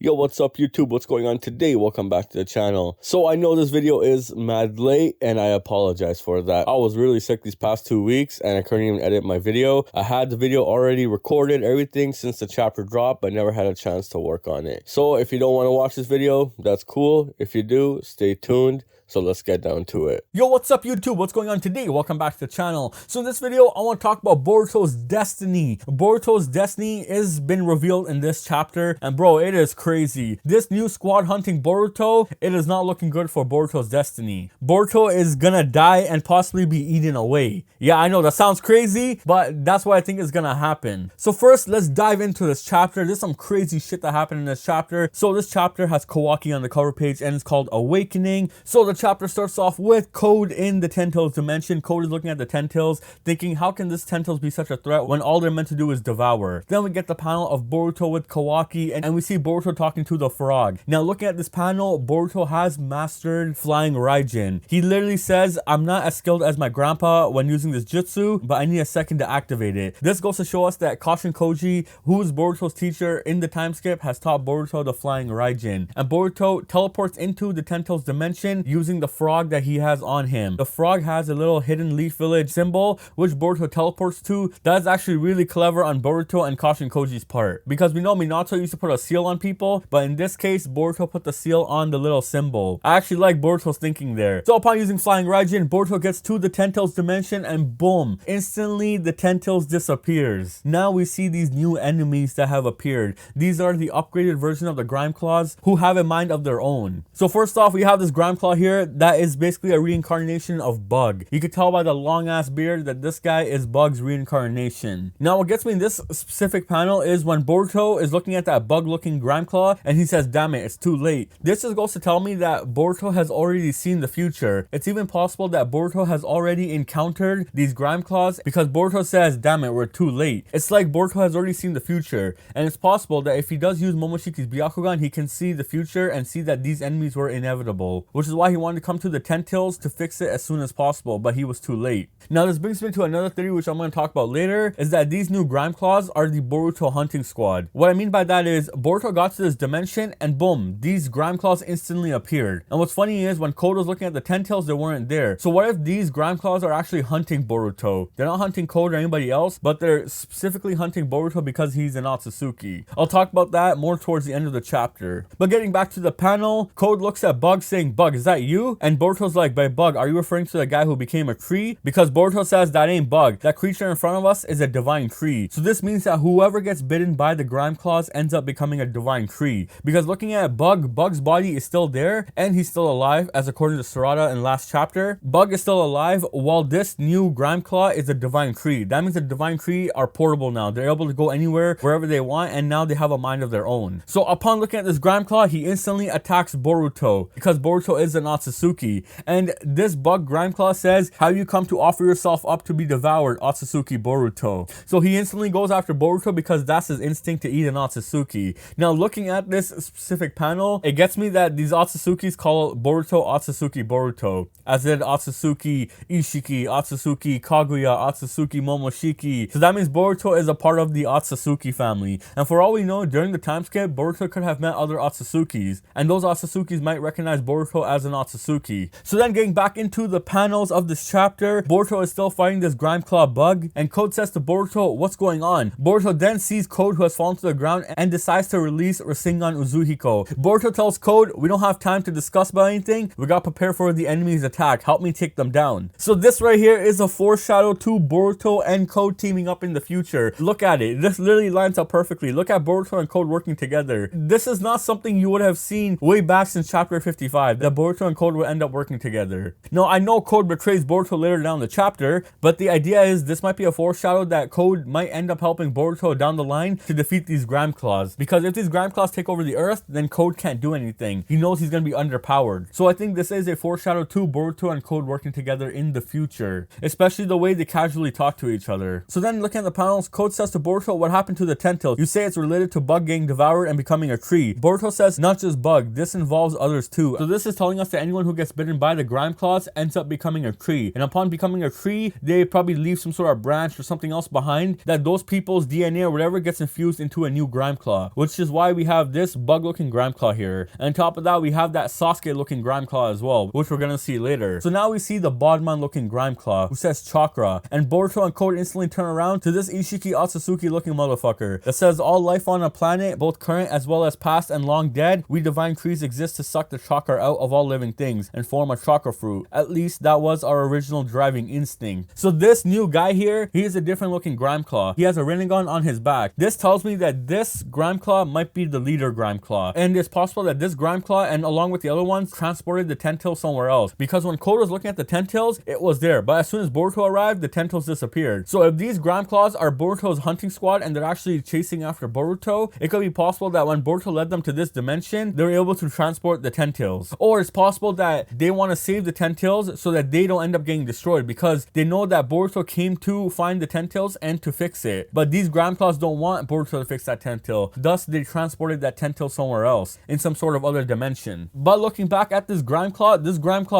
Yo, what's up YouTube? What's going on today? Welcome back to the channel. So I know this video is mad late and I apologize for that. I was really sick these past 2 weeks and I couldn't even edit my video. I had the video already recorded, everything since the chapter dropped, but never had a chance to work on it. So if you don't want to watch this video, that's cool. If you do, stay tuned. So let's get down to it. Yo, what's up YouTube? What's going on today? Welcome back to the channel. So in this video, I want to talk about Boruto's destiny. Boruto's destiny has been revealed in this chapter. And bro, it is crazy. This new squad hunting Boruto, it is not looking good for Boruto's destiny. Boruto is gonna die and possibly be eaten away. Yeah, I know that sounds crazy, but that's what I think is gonna happen. So first, let's dive into this chapter. There's some crazy shit that happened in this chapter. So this chapter has Kawaki on the cover page and it's called Awakening. So the chapter starts off with Code in the Ten Tails dimension. Code is looking at the Ten Tails, thinking, how can this Ten Tails be such a threat when all they're meant to do is devour? Then we get the panel of Boruto with Kawaki, and we see Boruto talking to the frog. Now looking at this panel, Boruto has mastered flying Raijin. He literally says, I'm not as skilled as my grandpa when using this jutsu, but I need a second to activate it. This goes to show us that Kashin Koji, who is Boruto's teacher in the time skip, has taught Boruto the flying Raijin. And Boruto teleports into the Ten Tails dimension using the frog that he has on him. The frog has a little hidden leaf village symbol which Boruto teleports to. That is actually really clever on Boruto and Kashin Koji's part, because we know Minato used to put a seal on people, but in this case Boruto put the seal on the little symbol. I actually like Boruto's thinking there. So upon using flying Raijin, Boruto gets to the Ten Tails dimension and boom, instantly the Ten Tails disappears. Now we see these new enemies that have appeared. These are the upgraded version of the Grime Claws who have a mind of their own. So first off, we have this Grime Claw here that is basically a reincarnation of Bug. You could tell by the long ass beard that this guy is Bug's reincarnation. Now what gets me in this specific panel is when Boruto is looking at that Bug looking Grime Claw and he says, damn it, it's too late. This just goes to tell me that Boruto has already seen the future. It's even possible that Boruto has already encountered these Grime Claws, because Boruto says, damn it, we're too late. It's like Boruto has already seen the future, and it's possible that if he does use Momoshiki's Byakugan, he can see the future and see that these enemies were inevitable, which is why he wanted to come to the Ten Tails to fix it as soon as possible, but he was too late. Now this brings me to another theory which I'm going to talk about later, is that these new Grime Claws are the Boruto hunting squad. What I mean by that is Boruto got to this dimension and boom, these Grime Claws instantly appeared. And what's funny is when Code was looking at the Ten Tails, they weren't there. So what if these Grime Claws are actually hunting Boruto? They're not hunting Code or anybody else, but they're specifically hunting Boruto because he's an Otsutsuki. I'll talk about that more towards the end of the chapter. But getting back to the panel, Code looks at Bug saying, Bug, is that you? And Boruto's like, by Bug, are you referring to the guy who became a Kree? Because Boruto says that ain't Bug. That creature in front of us is a divine Kree. So this means that whoever gets bitten by the Grime Claws ends up becoming a divine Kree. Because looking at Bug, Bug's body is still there and he's still alive, as according to Sarada in last chapter. Bug is still alive while this new Grime Claw is a divine Kree. That means the divine Kree are portable now. They're able to go anywhere, wherever they want, and now they have a mind of their own. So upon looking at this Grime Claw, he instantly attacks Boruto because Boruto is an Otsutsuki. And this Bug Grime Claw says, how you come to offer yourself up to be devoured, Otsutsuki Boruto. So he instantly goes after Boruto because that's his instinct to eat an Otsutsuki. Now looking at this specific panel, it gets me that these Otsutsukis call Boruto Otsutsuki Boruto, as in Otsutsuki Ishiki, Otsutsuki Kaguya, Otsutsuki Momoshiki. So that means Boruto is a part of the Otsutsuki family. And for all we know, during the time skip, Boruto could have met other Otsutsukis, and those Otsutsukis might recognize Boruto as an Otsutsuki. So then getting back into the panels of this chapter, Boruto is still fighting this Grime Claw Bug, and Code says to Boruto, what's going on? Boruto then sees Code, who has fallen to the ground, and decides to release Rasengan Uzuhiko. Boruto tells Code, we don't have time to discuss about anything, we gotta prepare for the enemy's attack, help me take them down. So this right here is a foreshadow to Boruto and Code teaming up in the future. Look at it, this literally lines up perfectly. Look at Boruto and Code working together. This is not something you would have seen way back since chapter 55, that Boruto and Code would end up working together. Now I know Code betrays Boruto later down the chapter, but the idea is this might be a foreshadow that Code might end up helping Boruto down the line to defeat these Grime Claws. Because if these Grime Claws take over the earth, then Code can't do anything. He knows he's gonna be underpowered. So I think this is a foreshadow to Boruto and Code working together in the future, especially the way they casually talk to each other. So then looking at the panels, Code says to Boruto, what happened to the Ten Tails? You say it's related to Bug getting devoured and becoming a Kree. Boruto says, not just Bug, this involves others too. So this is telling us that anyone who gets bitten by the grime claws ends up becoming a tree. And upon becoming a tree, they probably leave some sort of branch or something else behind that those people's DNA or whatever gets infused into a new grime claw, which is why we have this bug looking grime claw here. And on top of that, we have that Sasuke looking grime claw as well, which we're gonna see later. So now we see the Bodman looking grime claw who says chakra, and Boruto and Code instantly turn around to this Ishiki Otsutsuki looking motherfucker that says all life on a planet, both current as well as past and long dead, we divine trees exist to suck the chakra out of all living things and form a chakra fruit. At least that was our original driving instinct. So this new guy here, he is a different looking grime claw. He has a Rinnegan on his back. This tells me that this grime claw might be the leader grime claw, and it's possible that this grime claw and along with the other ones transported the tentacle somewhere else, because when Code was looking at the tentacles, it was there, but as soon as Boruto arrived, the tentacles disappeared. So if these grime claws are Boruto's hunting squad and they're actually chasing after Boruto, it could be possible that when Boruto led them to this dimension, they were able to transport the tentacles. Or it's possible that they want to save the tentacles so that they don't end up getting destroyed, because they know that Boruto came to find the tentacles and to fix it. But these grime claws don't want Boruto to fix that tentacle, thus they transported that tentacle somewhere else in some sort of other dimension. But looking back at this grime claw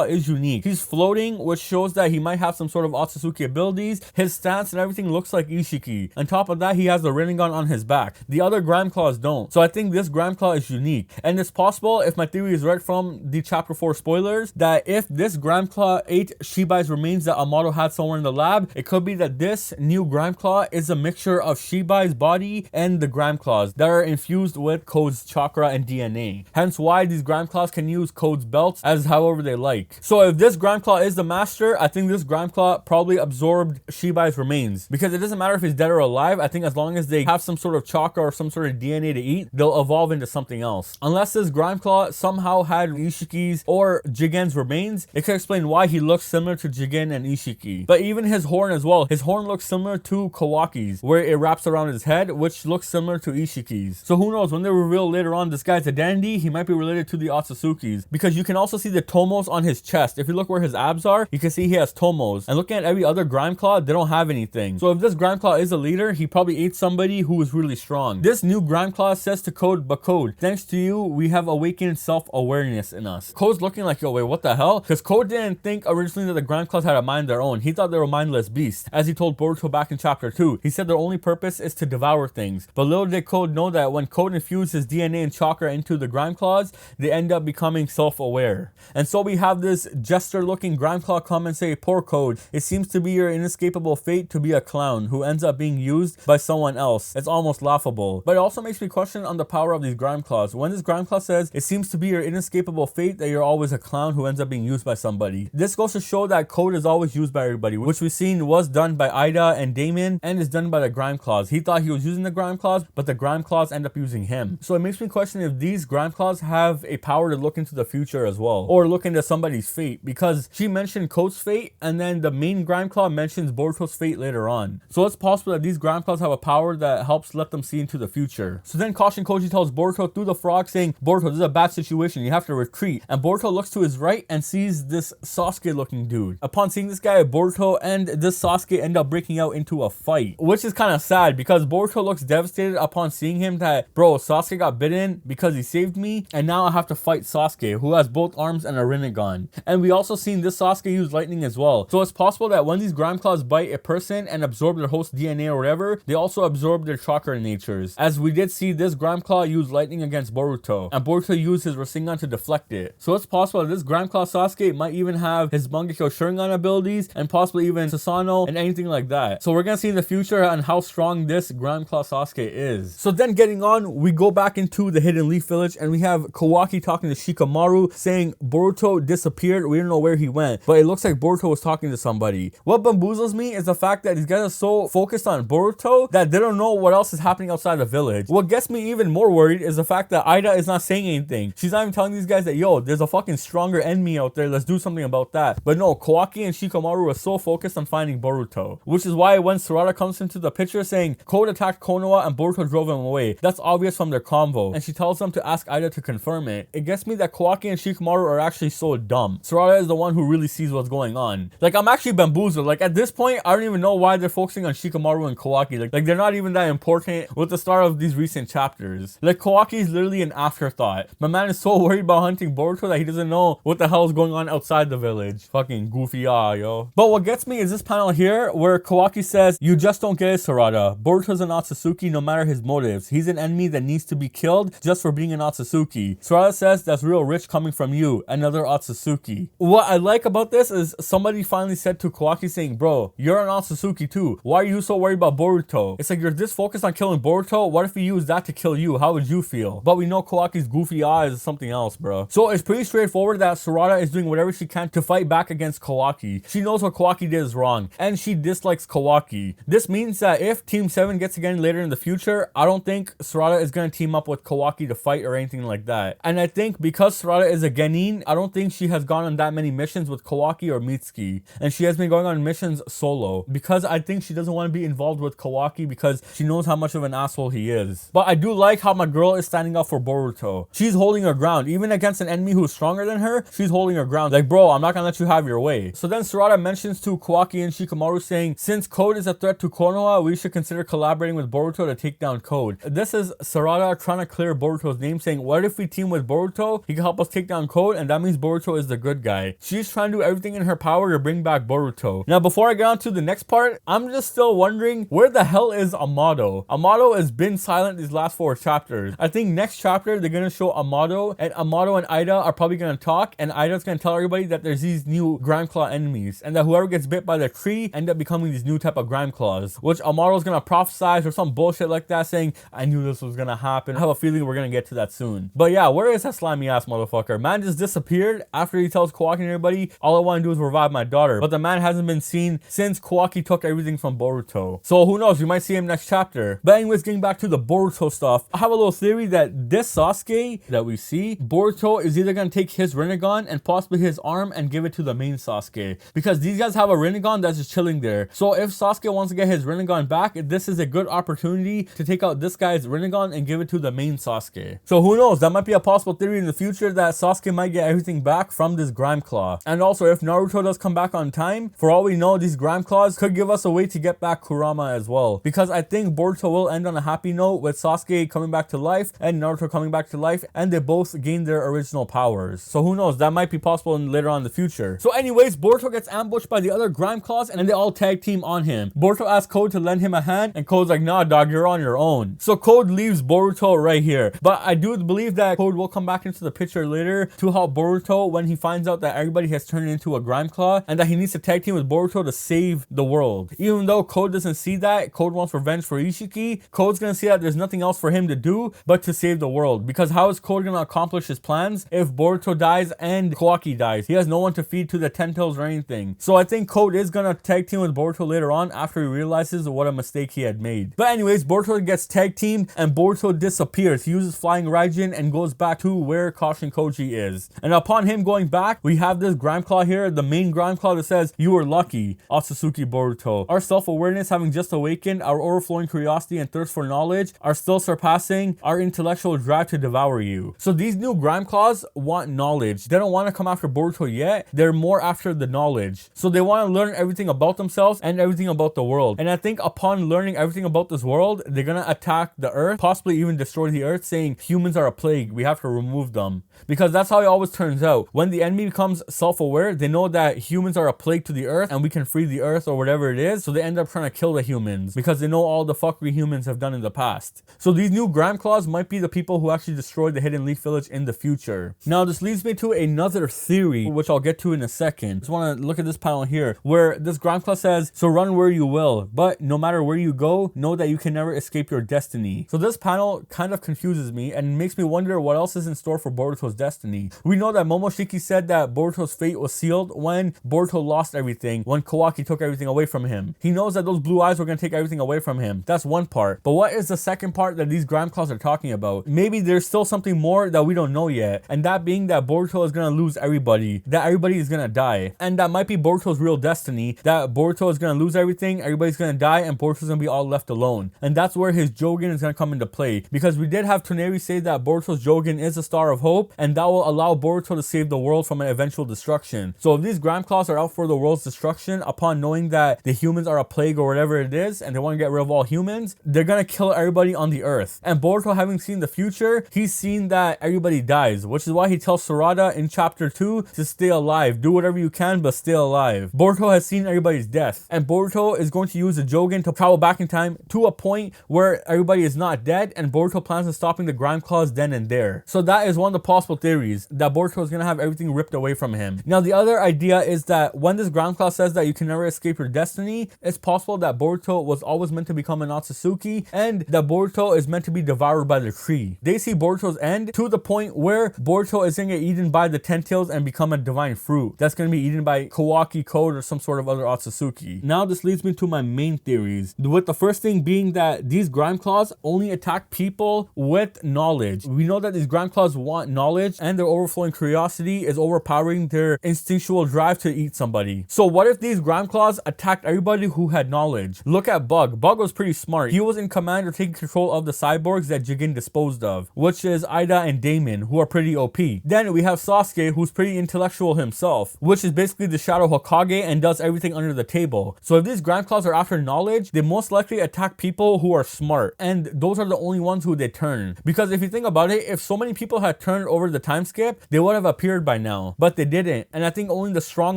is unique. He's floating, which shows that he might have some sort of Otsutsuki abilities. His stance and everything looks like Ishiki. On top of that, he has the Rinnegan on his back. The other grime claws don't. So I think this grime claw is unique, and it's possible, if my theory is right from the chapter 4 spoilers, that if this grime claw ate Shibai's remains that Amato had somewhere in the lab, it could be that this new grime claw is a mixture of Shibai's body and the grime claws that are infused with Code's chakra and DNA. Hence why these grime claws can use Code's belts as however they like. So if this grime claw is the master, I think this grime claw probably absorbed Shibai's remains, because it doesn't matter if he's dead or alive. I think as long as they have some sort of chakra or some sort of DNA to eat, they'll evolve into something else. Unless this grime claw somehow had Ishiki's or Jigen's remains, it could explain why he looks similar to Jigen and Ishiki. But even his horn as well, his horn looks similar to Kawaki's, where it wraps around his head, which looks similar to Ishiki's. So who knows, when they reveal later on this guy's identity, he might be related to the Otsutsuki's, because you can also see the tomos on his chest. If you look where his abs are, you can see he has tomos, and looking at every other grime claw, they don't have anything. So if this grime claw is a leader, he probably ate somebody who was really strong. This new grime claw says to Code, but Code, thanks to you, we have awakened self-awareness in us. Code's looking like, yo, wait, what the hell? Because Code didn't think originally that the grime claws had a mind of their own. He thought they were mindless beasts, as he told Boruto back in chapter 2. He said their only purpose is to devour things. But little did Code know that when Code infused his DNA and chakra into the grime claws, they end up becoming self-aware. And so we have this jester looking grime claw come and say, poor Code, it seems to be your inescapable fate to be a clown who ends up being used by someone else. It's almost laughable. But it also makes me question on the power of these grime claws. When this grime claw says, it seems to be your inescapable fate that you're always a clown who ends up being used by somebody, this goes to show that Code is always used by everybody, which we've seen was done by Ida and Damon, and is done by the grime claws. He thought he was using the grime claws, but the grime claws end up using him. So it makes me question if these grime claws have a power to look into the future as well, or look into somebody's fate, because she mentioned Code's fate, and then the main grime claw mentions Boruto's fate later on. So it's possible that these grime claws have a power that helps let them see into the future. So then Caution Koji tells Boruto through the frog, saying, Boruto, this is a bad situation, you have to retreat. And Boruto looks to his right and sees this Sasuke looking dude. Upon seeing this guy, Boruto and this Sasuke end up breaking out into a fight, which is kind of sad, because Boruto looks devastated upon seeing him that, bro, Sasuke got bitten because he saved me, and now I have to fight Sasuke, who has both arms and a Rinnegan. And we also seen this Sasuke use lightning as well. So it's possible that when these grime claws bite a person and absorb their host DNA or whatever, they also absorb their chakra natures, as we did see this grime claw use lightning against Boruto, and Boruto used his Rasengan to deflect it. So it's possible that this grime claw Sasuke might even have his Mangekyo Sharingan abilities, and possibly even Susanoo and anything like that. So we're gonna see in the future on how strong this grime claw Sasuke is. So then getting on, we go back into the Hidden Leaf Village, and we have Kawaki talking to Shikamaru, saying Boruto disappeared, we don't know where he went, but it looks like Boruto was talking to somebody. What bamboozles me is the fact that these guys are so focused on Boruto that they don't know what else is happening outside the village. What gets me even more worried is the fact that Ida is not saying anything. She's not even telling these guys that, yo, there's a fucking stronger enemy out there, let's do something about that. But no, Kawaki and Shikamaru are so focused on finding Boruto, which is why when Sarada comes into the picture saying Code attacked Konoha and Boruto drove him away, that's obvious from their convo, and she tells them to ask Ida to confirm it. It gets me that Kawaki and Shikamaru are actually so dumb. Sarada is the one who really sees what's going on. Like, I'm actually bamboozled. Like, at this point, I don't even know why they're focusing on Shikamaru and Kawaki. Like they're not even that important with the start of these recent chapters. Like, Kawaki is literally an afterthought. My man is so worried about hunting Boruto that he doesn't doesn't know what the hell is going on outside the village. Fucking goofy yo. But what gets me is this panel here where Kawaki says, "You just don't get it, Sarada. Boruto's an Otsutsuki no matter his motives. He's an enemy that needs to be killed just for being an Otsutsuki." Sarada says, "That's real rich coming from you, another Otsutsuki." What I like about this is somebody finally said to Kawaki saying, "Bro, you're an Otsutsuki too. Why are you so worried about Boruto? It's like you're this focused on killing Boruto. What if we use that to kill you? How would you feel?" But we know Kawaki's goofy eyes is something else, bro. So it's pretty straightforward that Sarada is doing whatever she can to fight back against Kawaki. She knows what Kawaki did is wrong, and she dislikes Kawaki. This means that if Team 7 gets again later in the future, I don't think Sarada is going to team up with Kawaki to fight or anything like that. And I think because Sarada is a genin, I don't think she has gone on that many missions with Kawaki or Mitsuki. And she has been going on missions solo, because I think she doesn't want to be involved with Kawaki because she knows how much of an asshole he is. But I do like how my girl is standing up for Boruto. She's holding her ground. Even against an enemy who's stronger than her, she's holding her ground. Like, bro, I'm not gonna let you have your way. So then Sarada mentions to Kawaki and Shikamaru saying, "Since Code is a threat to Konoha, we should consider collaborating with Boruto to take down Code." This is Sarada trying to clear Boruto's name, saying, what if we team with Boruto? He can help us take down Code, and that means Boruto is the good guy. She's trying to do everything in her power to bring back Boruto. Now, before I get on to the next part, I'm just still wondering, where the hell is Amado? Amado has been silent these last 4 chapters. I think next chapter, they're gonna show Amado, and Amado and Ida are probably gonna talk, and Ida's gonna tell everybody that there's these new Grime Claw enemies, and that whoever gets bit by the tree end up becoming these new type of Grime Claws, which Amado's gonna prophesize or some bullshit like that, saying, "I knew this was gonna happen. I have a feeling we're gonna get to that soon." But yeah, where is that slimy ass motherfucker? Man just disappeared after he tells Kawaki and everybody, "All I want to do is revive my daughter." But the man hasn't been seen since Kawaki took everything from Boruto. So who knows, we might see him next chapter. But anyways, getting back to the Boruto stuff, I have a little theory that this Sasuke that we see, Boruto is either gonna take his Rinnegan and possibly his arm and give it to the main Sasuke, because these guys have a Rinnegan that's just chilling there. So if Sasuke wants to get his Rinnegan back, this is a good opportunity to take out this guy's Rinnegan and give it to the main Sasuke. So who knows, that might be a possible theory in the future, that Sasuke might get everything back from this Grime Claw. And also, if Naruto does come back on time, for all we know, these Grime Claws could give us a way to get back Kurama as well, because I think Boruto will end on a happy note with Sasuke coming back to life and Naruto coming back to life, and they both gain their original powers. So who knows, that might be possible later on in the future. So anyways, Boruto gets ambushed by the other Grime Claws, and they all tag team on him. Boruto asks Code to lend him a hand, and Code's like, "Nah dog, you're on your own." So Code leaves Boruto right here. But I do believe that Code will come back into the picture later to help Boruto when he finds out that everybody has turned into a Grime Claw, and that he needs to tag team with Boruto to save the world. Even though Code doesn't see that, Code wants revenge for Ishiki, Code's gonna see that there's nothing else for him to do but to save the world. Because how is Code gonna accomplish his plans if Boruto dies and Kawaki dies? He has no one to feed to the Ten-Tails or anything. So I think Code is gonna tag team with Boruto later on after he realizes what a mistake he had made. But anyways, Boruto gets tag teamed and Boruto disappears. He uses Flying Raijin and goes back to where Kashin Koji is. And upon him going back, we have this Grime Claw here, the main Grime Claw that says, "You were lucky, Otsutsuki Boruto. Our self-awareness having just awakened, our overflowing curiosity and thirst for knowledge are still surpassing our intellectual drive to devour you." So these new Grime Claws want knowledge. They don't want to come after Boruto yet. They're more after the knowledge. So they want to learn everything about themselves and everything about the world. And I think upon learning everything about this world, they're gonna attack the earth, possibly even destroy the earth, saying humans are a plague, we have to remove them. Because that's how it always turns out. When the enemy becomes self-aware, they know that humans are a plague to the earth and we can free the earth or whatever it is, so they end up trying to kill the humans because they know all the fuckery humans have done in the past. So these new Grime Claws might be the people who actually destroyed the Hidden Leaf Village in the future. Now this leads me to another theory, which I'll get to in a second. Just want to look at this panel here, where this Grime Claw says, "So run where you will, but no matter where you go, know that you can never escape your destiny." So this panel kind of confuses me and makes me wonder what else is in store for Boruto's destiny. We know that Momoshiki said that Boruto's fate was sealed when Boruto lost everything, when Kawaki took everything away from him. He knows that those blue eyes were going to take everything away from him. That's one part. But what is the second part that these Grime Claws are talking about? Maybe there's still something more that we don't know yet, and that being that Boruto is going to lose everybody, that everybody is going to die, and that might be Boruto's real destiny, that Boruto is going to lose everything, everybody's going to die, and Boruto's going to be all left alone. And that's where his Jogen is going to come into play, because we did have Toneri say that Boruto's Jogen is a star of hope, and that will allow Boruto to save the world from an eventual destruction. So if these Grime Claws are out for the world's destruction, upon knowing that the humans are a plague or whatever it is, and they want to get rid of all humans, they're going to kill everybody on the earth. And Boruto, having seen the future, he's seen that everybody dies, which is why he tells tells Sarada in chapter 2 to stay alive. Do whatever you can, but stay alive. Boruto has seen everybody's death, and Boruto is going to use the Jogan to travel back in time to a point where everybody is not dead, and Boruto plans on stopping the Grime Claws then and there. So that is one of the possible theories, that Boruto is going to have everything ripped away from him. Now the other idea is that when this Grime Claw says that you can never escape your destiny, it's possible that Boruto was always meant to become an Otsutsuki, and that Boruto is meant to be devoured by the tree. They see Boruto's end to the point where Boruto is going to get eaten by the Ten-Tails and become a divine fruit that's going to be eaten by Kawaki, Code, or some sort of other Otsutsuki. Now this leads me to my main theories, with the first thing being that these Grime Claws only attack people with knowledge. We know that these Grime Claws want knowledge, and their overflowing curiosity is overpowering their instinctual drive to eat somebody. So what if these Grime Claws attacked everybody who had knowledge? Look at Bug. Bug was pretty smart. He was in command or taking control of the cyborgs that Jigen disposed of, which is Ida and Damon, who are pretty OP. Then we have Sasuke, who's pretty intellectual himself, which is basically the Shadow Hokage and does everything under the table. So if these Grime Claws are after knowledge, they most likely attack people who are smart, and those are the only ones who they turn. Because if you think about it, if so many people had turned over the time skip, they would have appeared by now, but they didn't. And I think only the strong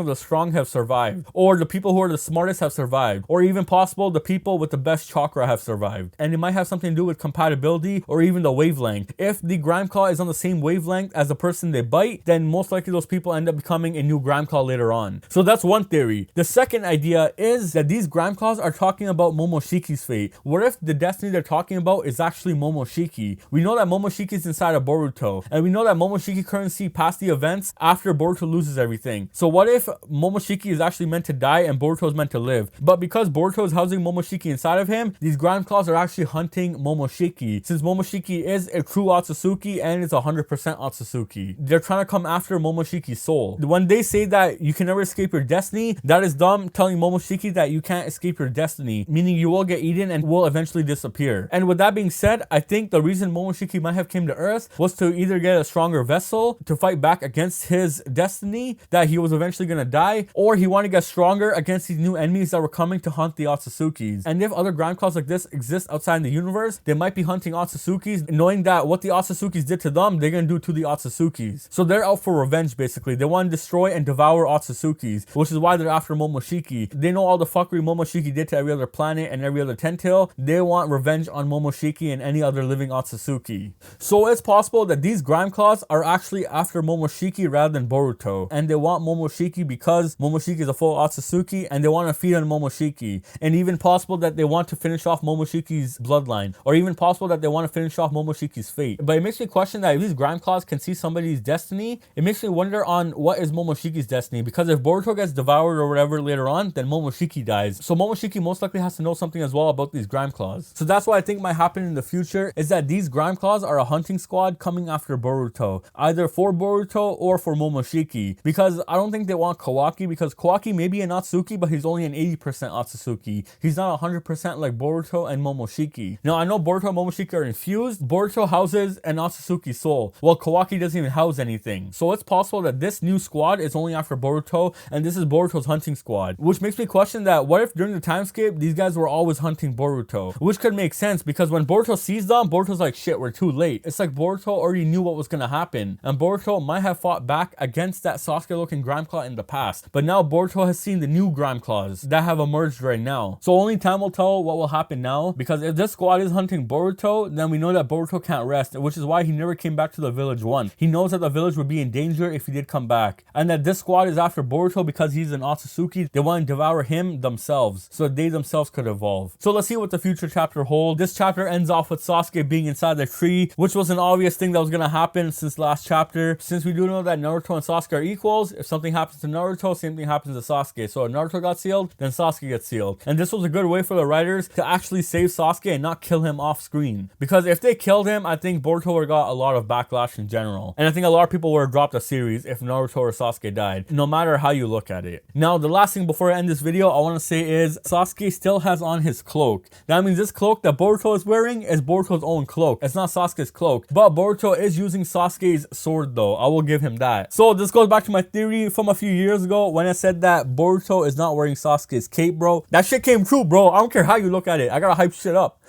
of the strong have survived, or the people who are the smartest have survived, or even possible the people with the best chakra have survived. And it might have something to do with compatibility or even the wavelength. If the Grime Claw is on the same wavelength as the person they bite, then most likely those people end up becoming a new Grime Claw later on. So that's one theory. The second idea is that these Grime Claws are talking about Momoshiki's fate. What if the destiny they're talking about is actually Momoshiki? We know that Momoshiki is inside of Boruto, and we know that Momoshiki couldn't see past the events after Boruto loses everything. So what if Momoshiki is actually meant to die and Boruto is meant to live? But because Boruto is housing Momoshiki inside of him, these Grime Claws are actually hunting Momoshiki, since Momoshiki is a true Otsutsuki and is 100% Otsutsuki. They're trying to come after Momoshiki's soul. When they say that you can never escape your destiny, that is them telling Momoshiki that you can't escape your destiny, meaning you will get eaten and will eventually disappear. And with that being said, I think the reason Momoshiki might have came to Earth was to either get a stronger vessel to fight back against his destiny that he was eventually going to die, or he wanted to get stronger against these new enemies that were coming to hunt the Otsutsukis. And if other Grime Claws like this exist outside in the universe, they might be hunting Otsutsukis, knowing that what the Otsutsukis did to them, they're going to do to the Otsutsukis. So they're out for revenge basically. They want to destroy and devour Otsutsukis, which is why they're after Momoshiki. They know all the fuckery Momoshiki did to every other planet and every other Ten-Tail. They want revenge on Momoshiki and any other living Otsutsuki. So it's possible that these Grime Claws are actually after Momoshiki rather than Boruto, and they want Momoshiki because Momoshiki is a full Otsutsuki and they want to feed on Momoshiki. And even possible that they want to finish off Momoshiki's bloodline, or even possible that they want to finish off Momoshiki's fate. But it makes me question that if these Grime Claws can see somebody's destiny, it makes me wonder on what is Momoshiki's destiny, because if Boruto gets devoured or whatever later on, then Momoshiki dies. So Momoshiki most likely has to know something as well about these Grime Claws. So that's what I think might happen in the future, is that these Grime Claws are a hunting squad coming after Boruto, either for Boruto or for Momoshiki, because I don't think they want Kawaki, because Kawaki may be an Otsutsuki, but he's only an 80% Otsutsuki. He's not 100% like Boruto and Momoshiki. Now I know Boruto and Momoshiki are infused. Boruto houses an Otsutsuki soul, while Kawaki doesn't even house anything. So it's possible that this new squad is only after Boruto, and this is Boruto's hunting squad, which makes me question that what if during the time skip these guys were always hunting Boruto, which could make sense, because when Boruto sees them, Boruto's like, shit, we're too late. It's like Boruto already knew what was gonna happen, and Boruto might have fought back against that Sasuke looking Grime Claw in the past, but now Boruto has seen the new Grime Claws that have emerged right now. So only time will tell what will happen now, because if this squad is hunting Boruto, then we know that Boruto can't rest, which is why he never came back to the village once. He knows that the village would be in danger if he did come back, and that this squad is after Boruto because he's an Otsutsuki. They want to devour him themselves so that they themselves could evolve. So let's see what the future chapter holds. This chapter ends off with Sasuke being inside the tree, which was an obvious thing that was going to happen since last chapter, since we do know that Naruto and Sasuke are equals. If something happens to Naruto, same thing happens to Sasuke. So if Naruto got sealed, then Sasuke gets sealed. And this was a good way for the writers to actually save Sasuke and not kill him off screen, because if they killed him, I think Boruto would have got a lot of backlash in general, and I think a lot of people would have dropped the series if Naruto or Sasuke died, no matter how you look at it. Now the last thing before I end this video I want to say is Sasuke still has on his cloak. That means this cloak that Boruto is wearing is Boruto's own cloak. It's not Sasuke's cloak, but Boruto is using Sasuke's sword though. I will give him that. So this goes back to my theory from a few years ago when I said that Boruto is not wearing Sasuke's cape, bro. That shit came true, bro. I don't care how you look at it. I gotta hype shit up.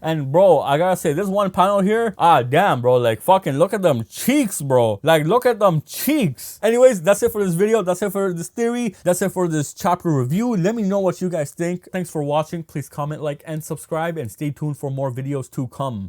And bro, I gotta say, this one panel here, ah damn bro, like fucking look at them cheeks, bro. Like look at them cheeks. Anyways, that's it for this video. That's it for this theory. That's it for this chapter review. Let me know what you guys think. Thanks for watching. Please comment, like, and subscribe, and stay tuned for more videos to come.